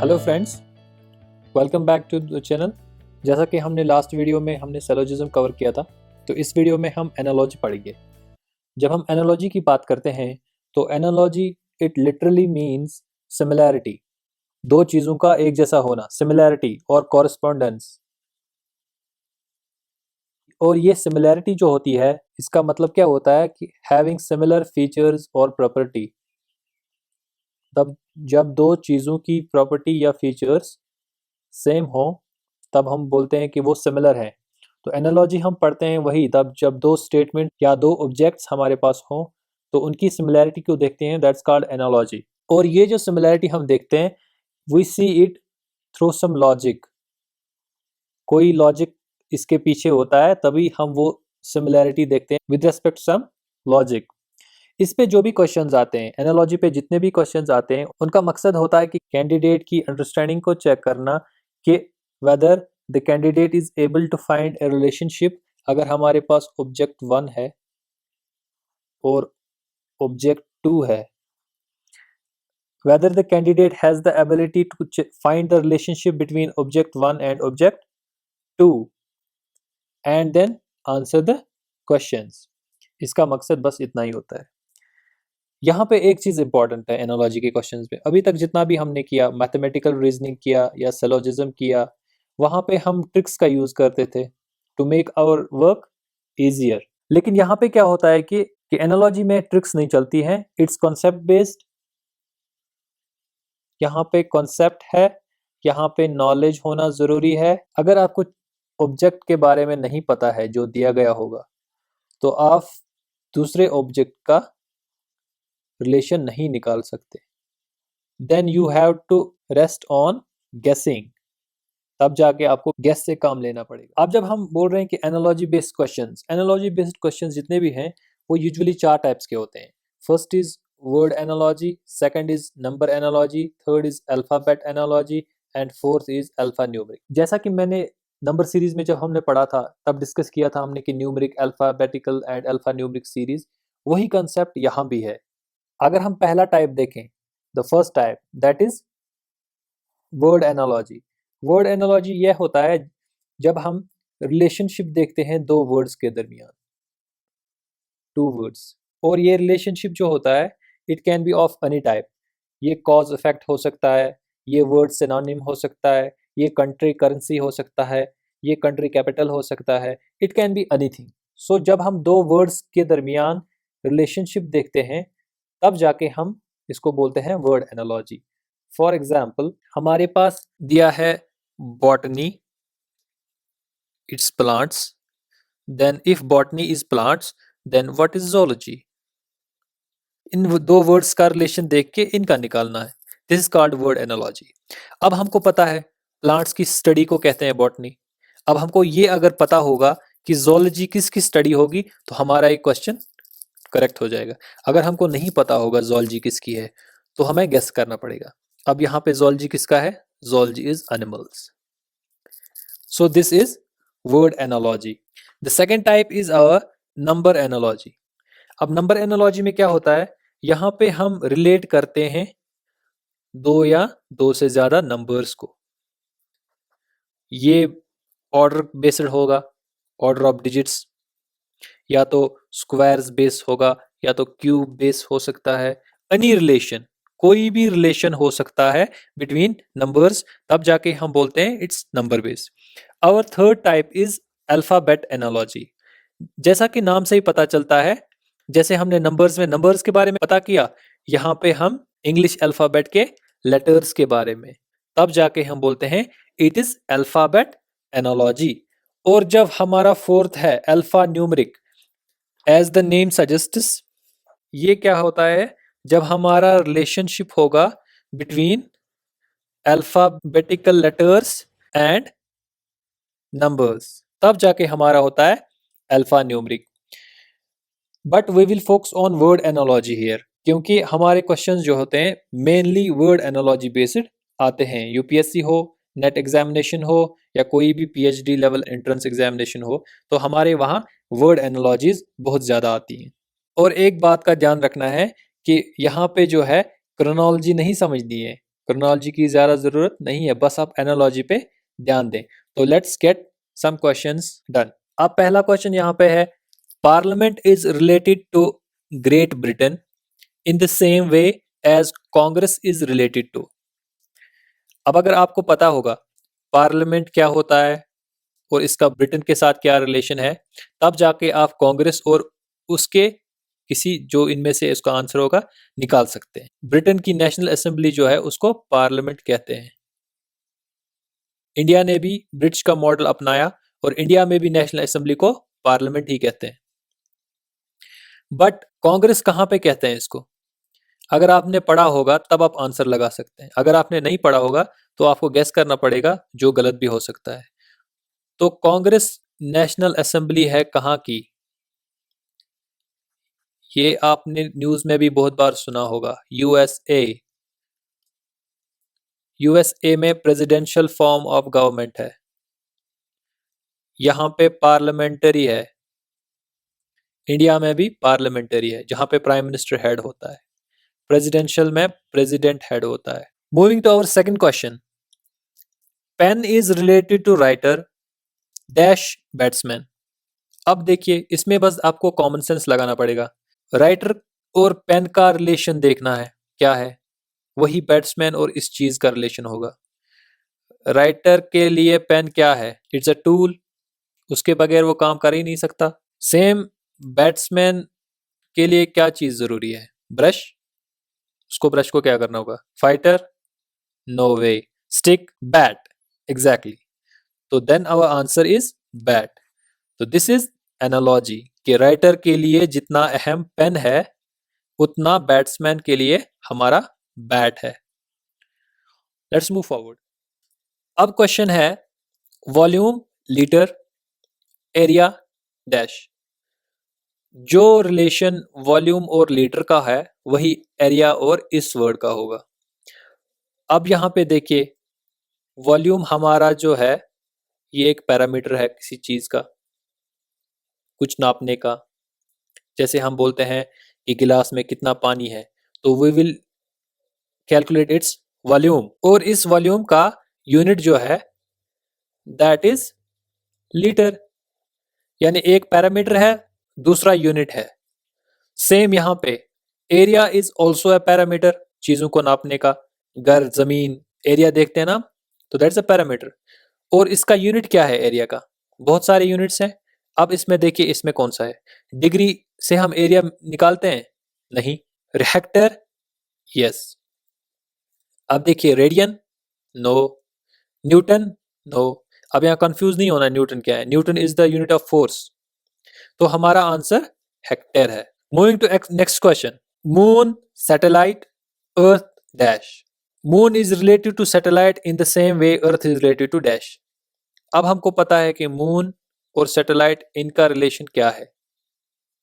Hello friends, welcome back to the channel. जैसा कि हमने लास्ट वीडियो में हमने सिलोजिज्म कवर किया था, तो इस वीडियो में हम एनालॉजी पढ़ेंगे। जब हम एनालॉजी की बात करते हैं तो analogy it literally means similarity, दो चीज़ों का एक जैसा होना, सिमिलैरिटी और कॉरस्पॉन्डेंस। और ये सिमिलैरिटी जो होती है इसका मतलब क्या होता है कि हैविंग सिमिलर फीचर्स और प्रॉपर्टी। तब जब दो चीज़ों की प्रॉपर्टी या फीचर्स सेम हो तब हम बोलते हैं कि वो सिमिलर है। तो एनालॉजी हम पढ़ते हैं वही तब जब दो स्टेटमेंट या दो ऑब्जेक्ट्स हमारे पास हों तो उनकी सिमिलैरिटी को देखते हैं, दैट्स कॉल्ड एनालॉजी। और ये जो सिमिलैरिटी हम देखते हैं we see it through some logic, कोई लॉजिक इसके पीछे होता है तभी हम वो सिमिलैरिटी देखते हैं विद रिस्पेक्ट सम लॉजिक। इस पे जो भी क्वेश्चंस आते हैं, एनालॉजी पे जितने भी क्वेश्चंस आते हैं, उनका मकसद होता है कि कैंडिडेट की अंडरस्टैंडिंग को चेक करना कि whether the candidate is able to find a relationship. अगर हमारे पास ऑब्जेक्ट 1 है और ऑब्जेक्ट 2 है, whether the candidate has the ability to find the relationship between object 1 and object 2 and then answer the questions। इसका मकसद बस इतना ही होता है। यहाँ पे एक चीज़ इंपॉर्टेंट है एनालॉजी के क्वेश्चंस में, अभी तक जितना भी हमने किया, मैथमेटिकल रीजनिंग किया या सिलोजिज्म किया, वहाँ पे हम ट्रिक्स का यूज़ करते थे to make our work easier. लेकिन यहाँ पे क्या होता है कि एनालॉजी में ट्रिक्स नहीं चलती हैं, इट्स कॉन्सेप्ट बेस्ड। यहाँ पे कॉन्सेप्ट है, यहाँ पे नॉलेज होना ज़रूरी है। अगर आपको ऑब्जेक्ट के बारे में नहीं पता है जो दिया गया होगा तो आप दूसरे ऑब्जेक्ट का रिलेशन नहीं निकाल सकते। Then you have to rest on guessing, तब जाके आपको गेस से काम लेना पड़ेगा। अब जब हम बोल रहे हैं कि एनालॉजी बेस्ड क्वेश्चंस जितने भी हैं वो यूजुअली 4 टाइप्स के होते हैं। First is word analogy, second is number analogy, third is alphabet analogy and fourth is alpha numeric. जैसा कि मैंने नंबर सीरीज में जब हमने पढ़ा था तब डिस्कस किया था हमने कि numeric, alphabetical and alpha numeric series, वही कंसेप्ट यहाँ भी है। अगर हम पहला टाइप देखें, the first type that is word analogy. Word analogy यह होता है जब हम रिलेशनशिप देखते हैं दो वर्ड्स के दरमियान, टू वर्ड्स, और ये रिलेशनशिप जो होता है it can be of any type. ये कॉज इफेक्ट हो सकता है, ये वर्ड सिनोनिम हो सकता है, ये कंट्री करेंसी हो सकता है, ये कंट्री कैपिटल हो सकता है, इट कैन बी एनीथिंग। सो जब हम दो वर्ड्स के दरमियान रिलेशनशिप देखते हैं तब जाके हम इसको बोलते हैं वर्ड एनालॉजी। फॉर एग्जाम्पल हमारे पास दिया है botany, it's plants, then if botany is plants then what is zoology। इन दो वर्ड्स का रिलेशन देख के इनका निकालना है, this is called word analogy. अब हमको पता है प्लांट्स की स्टडी को कहते हैं बॉटनी। अब हमको ये अगर पता होगा कि zoology किसकी स्टडी होगी तो हमारा एक क्वेश्चन करेक्ट हो जाएगा। अगर हमको नहीं पता होगा zoology किसकी है तो हमें गेस करना पड़ेगा। अब यहाँ पे zoology किसका है, zoology is animals. So this is word analogy. The second type is our number analogy. अब नंबर एनालॉजी में क्या होता है, यहाँ पे हम रिलेट करते हैं दो या दो से ज्यादा नंबर्स को। ये ऑर्डर बेस्ड होगा, ऑर्डर ऑफ डिजिट्स, या तो स्क्वायर्स बेस होगा या तो क्यूब बेस हो सकता है। एनी रिलेशन, कोई भी रिलेशन हो सकता है बिटवीन नंबर्स, तब जाके हम बोलते हैं it's number base. Our third type is alphabet analogy. जैसा कि नाम से ही पता चलता है, जैसे हमने नंबर्स में नंबर्स के बारे में पता किया, यहाँ पे हम इंग्लिश अल्फाबेट के लेटर्स के बारे में, तब जाके हम बोलते हैं इट इज अल्फाबेट एनालॉजी। और जब हमारा फोर्थ है alphanumeric, as the name suggests, ये क्या होता है, जब हमारा रिलेशनशिप होगा between alphabetical letters and numbers, तब जाके हमारा होता है alphanumeric. But we will focus on word analogy here, क्योंकि हमारे क्वेश्चंस जो होते हैं मेनली वर्ड एनालॉजी बेस्ड आते हैं। यूपीएससी हो, नेट एग्जामिनेशन हो या कोई भी पीएचडी लेवल एंट्रेंस एग्जामिनेशन हो, तो हमारे वहाँ वर्ड एनालॉजीज बहुत ज़्यादा आती हैं। और एक बात का ध्यान रखना है कि यहाँ पे जो है क्रोनोलॉजी नहीं समझनी है। क्रोनोलॉजी की ज़्यादा ज़रूरत नहीं है, बस आप एनालॉजी पे ध्यान दें। तो let's get some questions done. अब पहला क्वेश्चन यहाँ पे है, parliament is related to Great Britain in the same way as Congress is related to. अब अगर आपको पता होगा पार्लियामेंट क्या होता है और इसका ब्रिटेन के साथ क्या रिलेशन है, तब जाके आप कांग्रेस और उसके किसी जो इनमें से इसका आंसर होगा निकाल सकते हैं। ब्रिटेन की नेशनल असेंबली जो है उसको पार्लियामेंट कहते हैं। इंडिया ने भी ब्रिटिश का मॉडल अपनाया और इंडिया में भी नेशनल असेंबली को पार्लियामेंट ही कहते हैं। बट कांग्रेस कहां पे कहते हैं इसको? अगर आपने पढ़ा होगा तब आप आंसर लगा सकते हैं, अगर आपने नहीं पढ़ा होगा तो आपको गेस करना पड़ेगा, जो गलत भी हो सकता है। तो कांग्रेस नेशनल असेंबली है कहां की? ये आपने न्यूज में भी बहुत बार सुना होगा, यूएसए। यूएसए में प्रेसिडेंशियल फॉर्म ऑफ गवर्नमेंट है, यहां पे पार्लियामेंटरी है। इंडिया में भी पार्लियामेंटरी है जहां पे प्राइम मिनिस्टर हेड होता है, प्रेसिडेंशियल में प्रेसिडेंट हेड होता है। Moving to our second question, pen is related to writer dash batsman. अब देखिए इसमें बस आपको कॉमन सेंस लगाना पड़ेगा। राइटर और पेन का रिलेशन देखना है क्या है, वही बैट्समैन और इस चीज का रिलेशन होगा। राइटर के लिए पेन क्या है? इट्स अ टूल, उसके बगैर वो काम कर ही नहीं सकता। सेम बैट्समैन के लिए क्या चीज जरूरी है? ब्रश, उसको ब्रश को क्या करना होगा? Fighter, no way. Stick, bat, exactly. तो then our answer is bat. तो दिस इज एनालॉजी कि राइटर के लिए जितना अहम पेन है उतना बैट्समैन के लिए हमारा बैट है। Let's move forward. अब क्वेश्चन है, वॉल्यूम, लीटर, एरिया डैश। जो रिलेशन वॉल्यूम और लीटर का है वही एरिया और इस वर्ड का होगा। अब यहां पे देखिए, वॉल्यूम हमारा जो है ये एक पैरामीटर है किसी चीज का, कुछ नापने का। जैसे हम बोलते हैं कि गिलास में कितना पानी है, तो we will calculate its volume, और इस वॉल्यूम का यूनिट जो है दैट इज लीटर। यानी एक पैरामीटर है, दूसरा यूनिट है। सेम यहां पे area is also a parameter, चीजों को नापने का। घर, जमीन, एरिया देखते हैं ना, तो दैट्स अ पैरामीटर। और इसका यूनिट क्या है एरिया का? बहुत सारे यूनिट्स हैं। अब इसमें देखिए इसमें कौन सा है? डिग्री से हम एरिया निकालते हैं? नहीं। Hector, yes. अब देखिए रेडियन, नो। Newton, no. अब यहाँ कंफ्यूज नहीं होना, न्यूटन क्या है? Newton is the unit of force. तो हमारा आंसर हेक्टर है। Moving to next question, moon, satellite, earth dash. Moon is related to satellite in the same way earth is related to dash. अब हमको पता है कि मून और satellite इनका रिलेशन क्या है,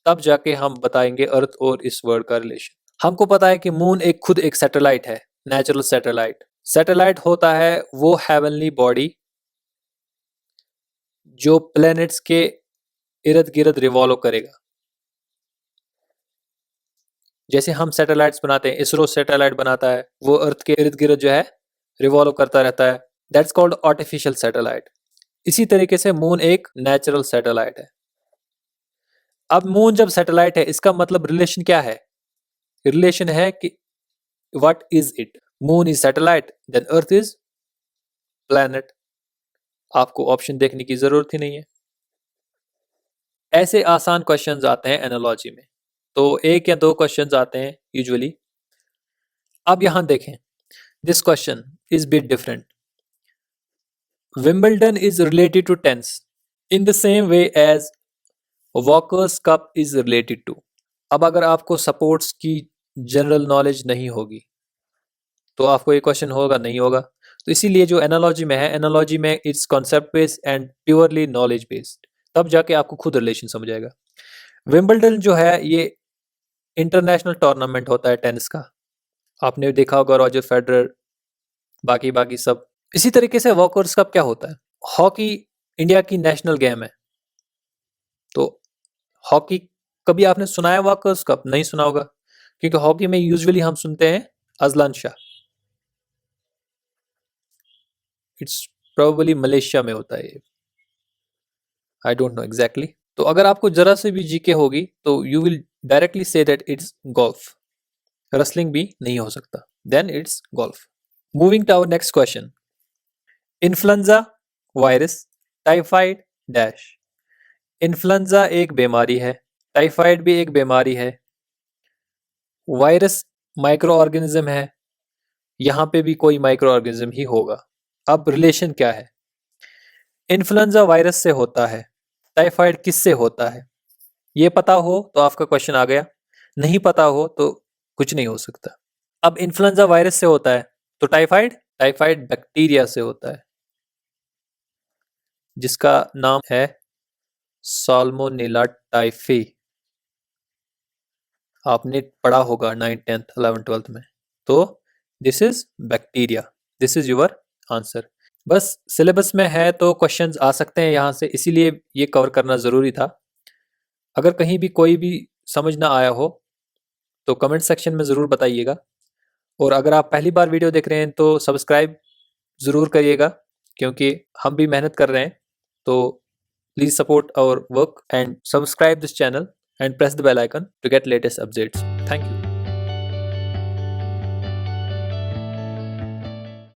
तब जाके हम बताएंगे अर्थ और इस वर्ड का रिलेशन। हमको पता है कि मून एक खुद एक सैटेलाइट है, नेचुरल सैटेलाइट। सैटेलाइट होता है वो हेवनली बॉडी जो प्लैनेट्स के इर्द गिर्द रिवॉल्व करेगा। जैसे हम सैटेलाइट्स बनाते हैं, इसरो सैटेलाइट बनाता है, वो अर्थ के इर्द गिर्द जो है रिवॉल्व करता रहता है, दैट्स कॉल्ड आर्टिफिशियल सैटेलाइट। इसी तरीके से मून एक नेचुरल सैटेलाइट है। अब मून जब सैटेलाइट है, इसका मतलब रिलेशन क्या है? रिलेशन है कि what is it? Moon is satellite, then earth is planet. आपको ऑप्शन देखने की जरूरत ही नहीं है। ऐसे आसान क्वेश्चंस आते हैं एनालॉजी में, तो एक या दो क्वेश्चंस आते हैं यूजुअली। अब यहां देखें, this question is bit different. Wimbledon is related to tennis in the same way as Walker's Cup is related to. अब अगर आपको स्पोर्ट्स की जनरल नॉलेज नहीं होगी तो आपको ये क्वेश्चन होगा नहीं होगा। तो इसीलिए जो एनालॉजी में है, एनालॉजी में it's concept based and purely knowledge based, तब जाके आपको खुद रिलेशन समझ आएगा। विंबलडन जो है ये इंटरनेशनल टूर्नामेंट होता है टेनिस का, आपने देखा होगा रॉजर फेडरर, बाकी बाकी सब। इसी तरीके से वॉकर्स कप क्या होता है? हॉकी इंडिया की नेशनल गेम है, तो हॉकी कभी आपने सुना है वॉकर्स कप? नहीं सुना होगा, क्योंकि हॉकी में यूजुअली हम सुनते हैं Azlan Shah. It's probably Malaysia में होता है ये, आई डोंट नो एग्जैक्टली। तो अगर आपको जरा से भी जीके होगी तो you will directly see that it's golf, wrestling भी नहीं हो सकता, then it's golf. Moving to our next question, influenza virus, typhoid dash. Influenza एक बीमारी है, टाइफाइड भी एक बीमारी है, वायरस माइक्रो ऑर्गेनिज्म है, यहां पे भी कोई माइक्रो ऑर्गेनिज्म ही होगा। अब रिलेशन क्या है? इन्फ्लुएंजा वायरस से होता है, टाइफाइड किससे होता है? ये पता हो तो आपका क्वेश्चन आ गया, नहीं पता हो तो कुछ नहीं हो सकता। अब इन्फ्लुएंजा वायरस से होता है तो टाइफाइड, टाइफाइड बैक्टीरिया से होता है जिसका नाम है साल्मोनेला टाइफी। आपने पढ़ा होगा 9th 10th 11th 12th में। तो this is bacteria, this is your answer. बस सिलेबस में है तो क्वेश्चंस आ सकते हैं यहाँ से, इसीलिए ये कवर करना ज़रूरी था। अगर कहीं भी कोई भी समझ ना आया हो तो कमेंट सेक्शन में ज़रूर बताइएगा, और अगर आप पहली बार वीडियो देख रहे हैं तो सब्सक्राइब ज़रूर करिएगा, क्योंकि हम भी मेहनत कर रहे हैं। तो please support our work and subscribe this channel and press the bell icon to get latest updates. Thank you.